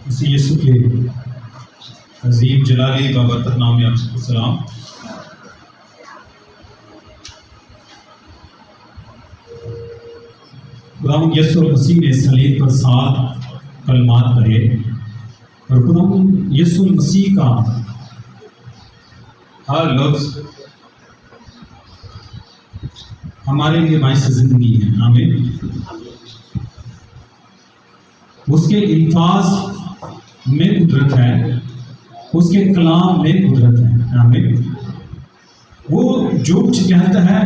इसी यीशु के अजीम जलाली बाबरकत नाम में आप सबको सलाम। खुदावंद यीशु मसीह ने सलीब पर 7 कलमात पढ़े और खुदावंद यीशु मसीह का हर लफ्ज हमारे लिए बाइस जिंदगी है। आमीन। उसके अल्फाज में कुदरत है, उसके कलाम में कुदरत है। आमीन। वो जो कुछ कहता है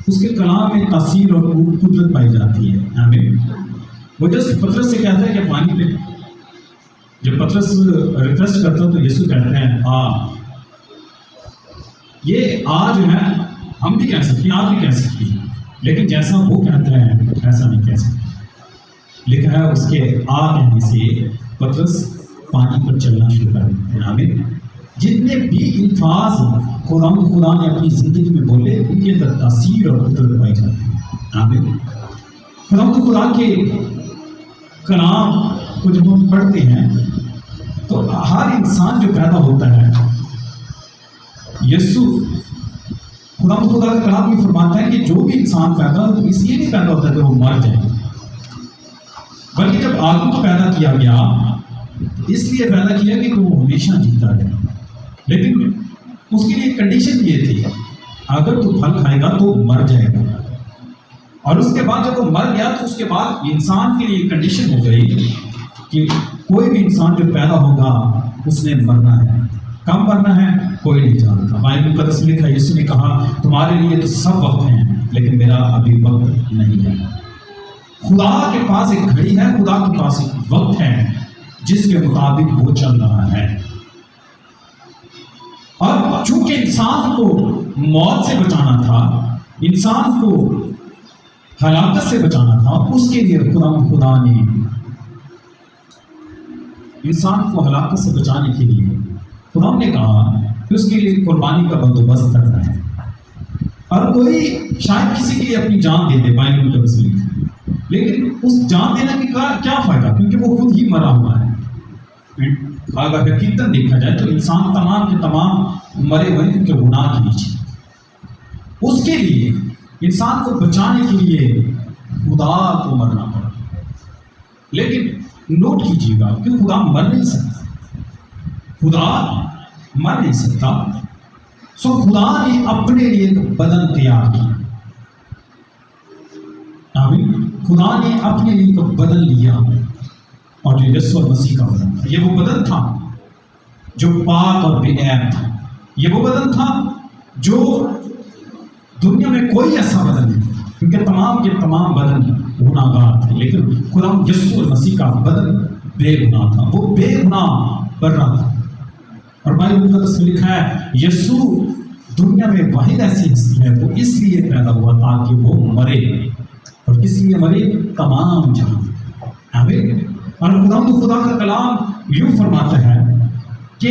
उसके कलाम में तासीर और कुदरत पाई जाती है। आमीन। वो जस्ट पतरस से कहता है कि पानी पे, जब पतरस रिक्वेस्ट करता है तो यीशु कहते हैं आ। ये आ जो है हम भी कह सकते हैं, आप भी कह सकती हैं, लेकिन जैसा वो कहता है ऐसा नहीं कह सकते। लिखा है उसके आ कहने से पतरस पानी पर चलना शुरू कर देते हैं। आमीन। जितने भी अल्फाज खुदा ने अपनी जिंदगी में बोले उनके अंदर तासीर और कुदरत पाई जाती है। आमीन। खुदा के कलाम को जब हम पढ़ते हैं तो हर इंसान जो पैदा होता है, यीशु खुदा का कलाम भी फरमाता है कि जो भी इंसान पैदा हो तो इसलिए नहीं पैदा होता है कि वो मर जाए, बल्कि जब आदम को पैदा किया गया इसलिए पैदा किया कि वो हमेशा जीता रहे। लेकिन उसके लिए कंडीशन ये थी, अगर तू फल खाएगा तो मर जाएगा। और उसके बाद जब वो मर गया तो उसके बाद इंसान के लिए कंडीशन हो गई कि कोई भी इंसान जो पैदा होगा उसने मरना है। कब मरना है कोई नहीं जानता। बाइबल मुकद्दस में लिखा, यीशु ने कहा तुम्हारे लिए तो सब वक्त हैं लेकिन मेरा अभी वक्त नहीं है। खुदा के पास एक घड़ी है, खुदा के पास एक वक्त है जिसके मुताबिक वो चल रहा है। और चूंकि इंसान को मौत से बचाना था, इंसान को हलाकत से बचाना था, उसके लिए खुदा ने इंसान को हलाकत से बचाने के लिए खुदा ने कहा कि उसके लिए कुर्बानी का बंदोबस्त करना है। और कोई शायद किसी के लिए अपनी जान दे दे, बाइबल में लिखा है, लेकिन उस जान देने का क्या फायदा, क्योंकि वो खुद ही मरा हुआ है। अगर हकीकतन देखा जाए तो इंसान तमाम के तमाम मरे हुए क्योंकि गुनाह के नीचे। उसके लिए इंसान को बचाने के लिए खुदा को मरना पड़ा। लेकिन नोट कीजिएगा कि खुदा मर नहीं सकता, खुदा मर नहीं सकता। सो खुदा ने अपने लिए बदन तैयार किया। आमीन। खुदा ने अपने लिए तो बदल लिया और जो यीशु मसीह का बदन था, ये वो बदन था जो पाक और बेऐब था। ये वो बदन था जो दुनिया में कोई ऐसा बदन नहीं था, क्योंकि तमाम के तमाम बदन गुनाहगार थे, लेकिन खुदा यीशु मसीह का बदन बेगुनाह था, वो बेगुनाह बन रहा था। और बाइबल मुकद्दस में लिखा है यीशु दुनिया में वाहिद ऐसी हस्ती है, वो इसलिए पैदा हुआ ताकि वो मरे। और किस लिए मरे? तमाम जहां। आमीन। और खुदा का कलाम यूं फरमाता है कि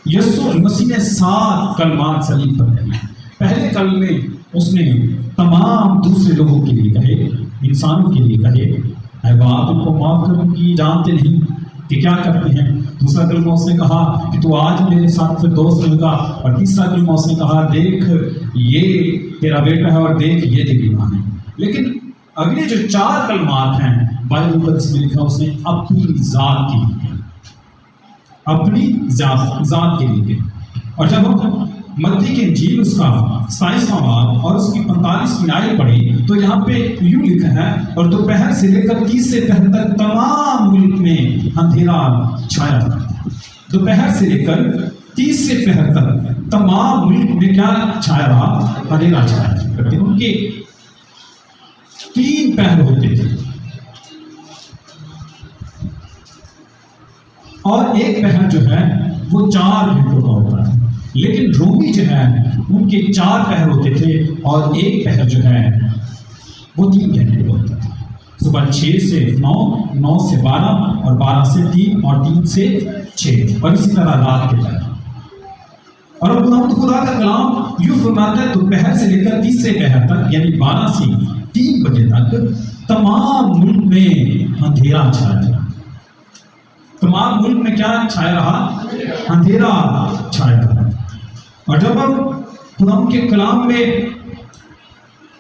यीशु मसीह ने 7 कलमात सलीब पर कहे। पहले कल में उसने तमाम दूसरे लोगों के लिए कहे, इंसानों के लिए कहे, ऐ बाप उनको माफ करो कि जानते नहीं कि क्या करते हैं। दूसरा कलमा उसने कहा कि तू आज मेरे साथ फिर दोस्त होगा। और तीसरा कलमा उसने कहा देख ये तेरा बेटा है और देख ये तेरी मां है। लेकिन अगले जो 4 कलमात हैं बाइबल मुकद्दस में लिखा उसने अपनी जात के लिए, अपनी जात के लिए। और जब हम मत्ती की इंजील उसका 27वां बाब और उसकी 45वीं आयत पढ़ी तो यहाँ पे यूं लिखा है, और दोपहर से लेकर 30 से पहर तक तमाम मुल्क में अंधेरा छाया था। दोपहर से लेकर 30 से पहर तक तमाम मुल्क में क्या छाया रहा? अंधेरा छाया करते। उनके 3 पहर होते थे और एक पहर जो है वो 4 घंटों का होता है। लेकिन रोमी जो है उनके 4 पहर होते थे और एक पहर जो है वो 3 घंटे का होता था। सुबह 6 से 9, 9 से 12 और 12 से 3 और 3 से 6 और इसी तरह रात के पहर। और खुदा का कलाम यूं फरमाता है दोपहर से लेकर 30 से पहर तक यानी 12 से 3 बजे तक तमाम मुल्क में अंधेरा छाया था। तमाम मुल्क में क्या छाया रहा? अंधेरा छाया रहा। और जब हम खुदा के कलाम में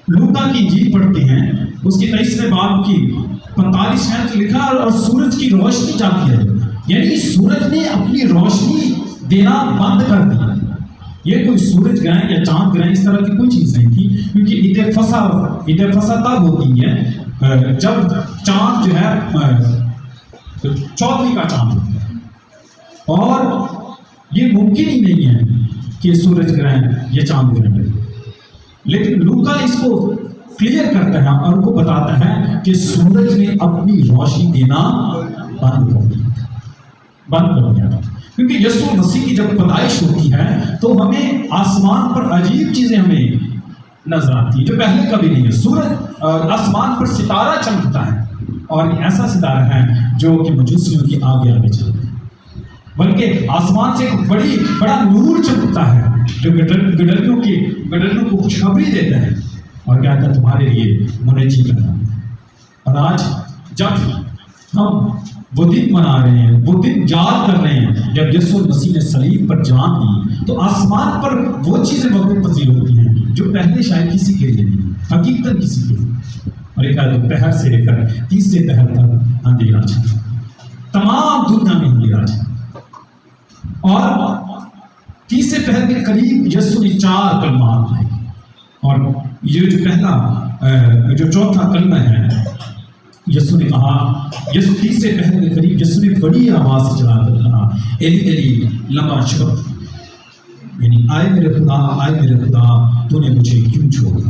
लूका की इंजील पढ़ते हैं, उसकी 23वें बाब की 45 में तो लिखा और सूरज की रोशनी जाती है, यानी सूरज ने अपनी रोशनी देना बंद कर दी। ये कोई सूरज ग्रहण या चांद ग्रहण इस तरह की कोई चीज नहीं थी, क्योंकि ईद फसा तब होती है जब चांद जो है चौथी का चांद होता है, और ये मुमकिन ही नहीं है कि सूरज ग्रहण या चांद ग्रहण है। लेकिन लूका इसको क्लियर करता है और उनको बताता है कि सूरज ने अपनी रोशनी देना बंद कर दिया था। क्योंकि यीशु मसीह की जब पैदाइश होती है तो हमें आसमान पर अजीब चीजें हमें नजर आती है जो पहले कभी नहीं है। सूरज आसमान पर सितारा चमकता है, और ऐसा सितारा है जो कि मजूसियों की आगे चलता है, बल्कि आसमान से एक बड़ा नूर चमकता है जो गडरियों को खुशखबरी देता है और कहता है तुम्हारे लिए मुनज्जी करना। और आज जब हम वो दिन मना रहे हैं, वो दिन याद कर रहे हैं जब यीशु मसीह ने सलीब पर जान दी, तो आसमान पर वो चीजें मौके पजीर होती हैं जो पहले शायद किसी के लिए नहीं, हकीकतन किसी के लिए। और एक दोपहर से लेकर तीसरे पहर तक अंधेरा छा, तमाम दुनिया में अंधेरा छा। और तीसरे पहर के करीब यीशु ने 4 कलमात पढ़े, और ये जो पहला जो चौथा कलमा है, यीशु ने कहा, यीशु तीसरे पहर के करीब यीशु ने बड़ी आवाज से चलाकर कहा, एली एली लमा शबक्तनी, यानी आए मेरे खुदा तूने मुझे क्यों छोड़ा।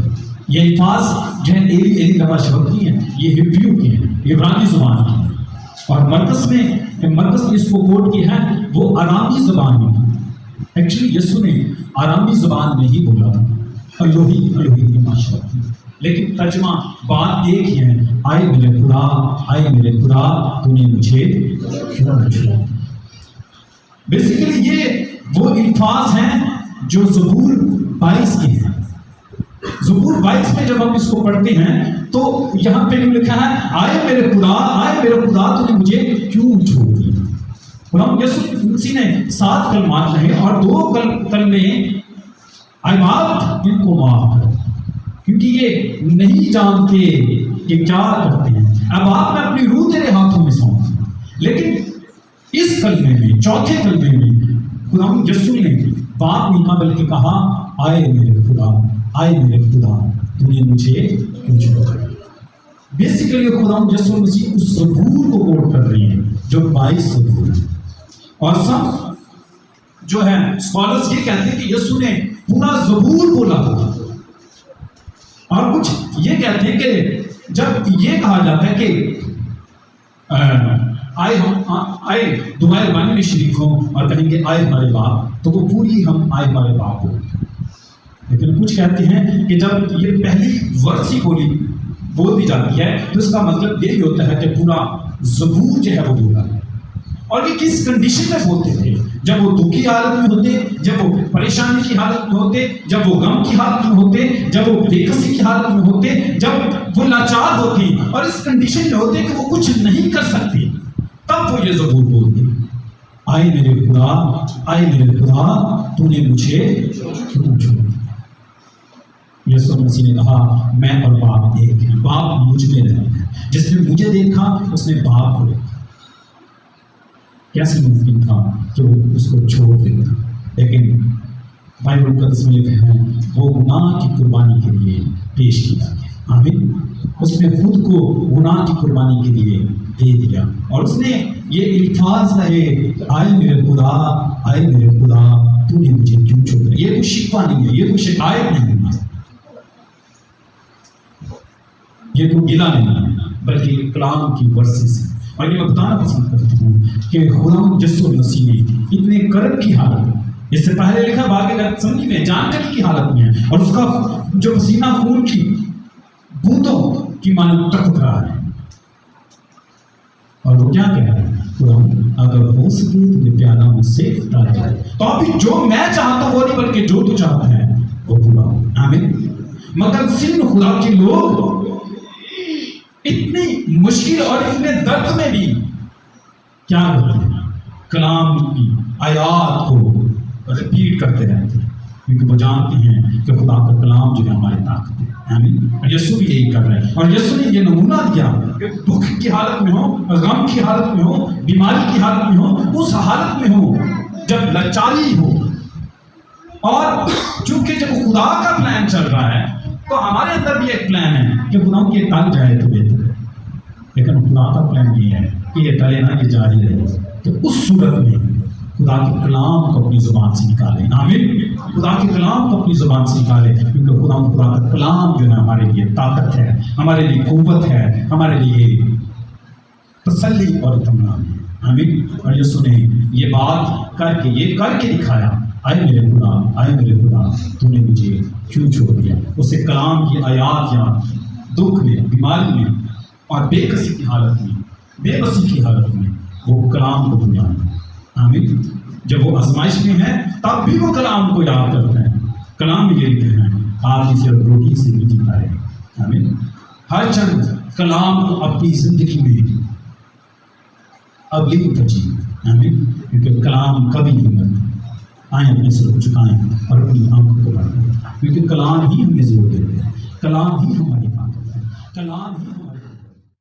ये अल्फाज जो है एली एली लमा शबक्तनी है, ये हिब्रू के हैं, इब्रानी जुबान की। और मरकस ने इसको कोट किया है, वो आरामी जुबान में। एक्चुअली यीशु ने आरामी जुबान में ही बोला था, अलोही लमा शबक्तनी, लेकिन तर्जमा बात एक ही है, आए मेरे खुदा तूने मुझे क्यों छोड़ा। बेसिकली ये वो अल्फाज हैं जो ज़बूर 22 के हैं। ज़बूर 22 में जब हम इसको पढ़ते हैं तो यहाँ पे लिखा है, आए मेरे खुदा तूने मुझे क्यों छोड़ दिया। और यीशु मसीह ने 7 कलमात कहे और 2 कलमे आए बाप इनको माफ करो, क्योंकि ये नहीं जानते कि क्या करते हैं। अब आप मैं अपनी रूह तेरे हाथों में सौंप। लेकिन इस कलमे में, चौथे कलमे में खुदा यीशु ने बाप नहीं कहा बल्कि कहा, आए मेरे खुदा तूने मुझे क्यों छोड़ा। बेसिकली खुदा यीशु मसीह उस ज़बूर को कोट कर रहे हैं जो 22 ज़बूर है। और सब जो है स्कॉलर्स ये कहते हैं कि यीशु ने पूरा ज़बूर बोला था। और कुछ ये कहते हैं कि जब ये कहा जाता है कि आए दुआए रबानी में शरीक हो और कहेंगे आए हमारे बाप, तो वो पूरी हम आए हमारे बाप हो। लेकिन कुछ कहते हैं कि जब ये पहली वर्ड ही बोल दी जाती है तो इसका मतलब यही होता है कि पूरा ज़बूर जो है वो बोला है। और ये किस कंडीशन में बोलते थे? जब वो दुख की हालत में होते, जब वो परेशानी की हालत में होते, जब वो गम की हालत में होते, जब वो बेकसी की हालत में होते, जब वो लाचार होती और इस कंडीशन में होते कि वो कुछ नहीं कर सकते, तब वो ये ज़बूर बोलते, आए मेरे खुदा तूने मुझे क्यों छोड़ा। यीशु मसीह ने कहा, मैं और बाप एक हैं, बाप मुझ में रहता है, जिसने मुझे देखा उसने बाप को देखा। कैसे मुमकिन था कि वो उसको छोड़ देता? लेकिन बाइबल मुक़द्दस में लिखा है वो गुनाह की कुर्बानी के लिए पेश किया गया। आमीन। उसने खुद को गुनाह की कुर्बानी के लिए दे दिया और उसने ये अल्फाज रहे, आए मेरे खुदा तूने मुझे क्यों छोड़ा। ये कोई शिकवा नहीं है, ये कोई शिकायत नहीं है, ये कोई गिला नहीं है, बल्कि कलाम की वर्सेस है। और ये मैं बताना पसंद करता हूँ कि खुदा यीशु मसीह ने इतने कर्ब की हालत में, इससे पहले लिखा बाकी समझी में जानकारी की हालत में है, और उसका जो पसीना खून की बूंदों की मानो टपक रहा है, और वो क्या कह रहा है, खुदा अगर हो सके तो प्याला मुझसे उतार जाए। तो अभी जो मैं चाहता हूँ वो नहीं, बल्कि जो तू चाहता है वो पूरा हो। आमीन। मगर सिर्फ खुदा के लोग इतनी मुश्किल और इतने दर्द में भी क्या करते हैं? कलाम की आयात को रिपीट करते रहते हैं, क्योंकि वो जानते हैं कि खुदा का कलाम जो है हमारी ताकत है। आमीन। और यीशु भी यही कर रहे हैं, और यीशु ने ये नमूना दिया कि दुख की हालत में हो, गम की हालत में हो, बीमारी की हालत में हो, उस हालत में हो जब लाचारी हो, और चूंकि जब खुदा का प्लान चल रहा है तो हमारे अंदर भी एक प्लान है कि खुदा के टल जाए तो बेहतर है, लेकिन खुदा का प्लान ये है कि ये टले ना, ये जारी रहे। तो उस सूरत में खुदा के कलाम को अपनी जुबान से निकालें। आमीन। खुदा के कलाम को अपनी जुबान से निकालें, क्योंकि खुदा का कलाम जो है हमारे लिए ताकत है, हमारे लिए कुव्वत है, हमारे लिए तसल्ली और इत्मीनान है। आमीन। और यीशु ने ये बात करके दिखाया, आए मेरे खुदा, आए मेरे खुदा, तूने मुझे क्यों छोड़ दिया। उससे कलाम की आयात या दुख में, बीमारी में और बेकसी की हालत में, बेबसी की हालत में वो कलाम को भूल जाना। आमीन। जब वो आजमाइश में है तब भी वो कलाम को याद करते हैं। कलाम में ये लिखे हैं, आज ही सिर्फ रोटी से भी जीता है। आमीन। हर चंद कलाम को अपनी जिंदगी में अगली तरजीह। आमीन। क्योंकि कलाम कभी नहीं मरता। आए अपने सिर को झुकाएं और अपनी आंखों को बंद करें, क्योंकि कलाम ही हमें जोर देते हैं, कलाम ही हमारी ताकत है, कलाम ही हमारी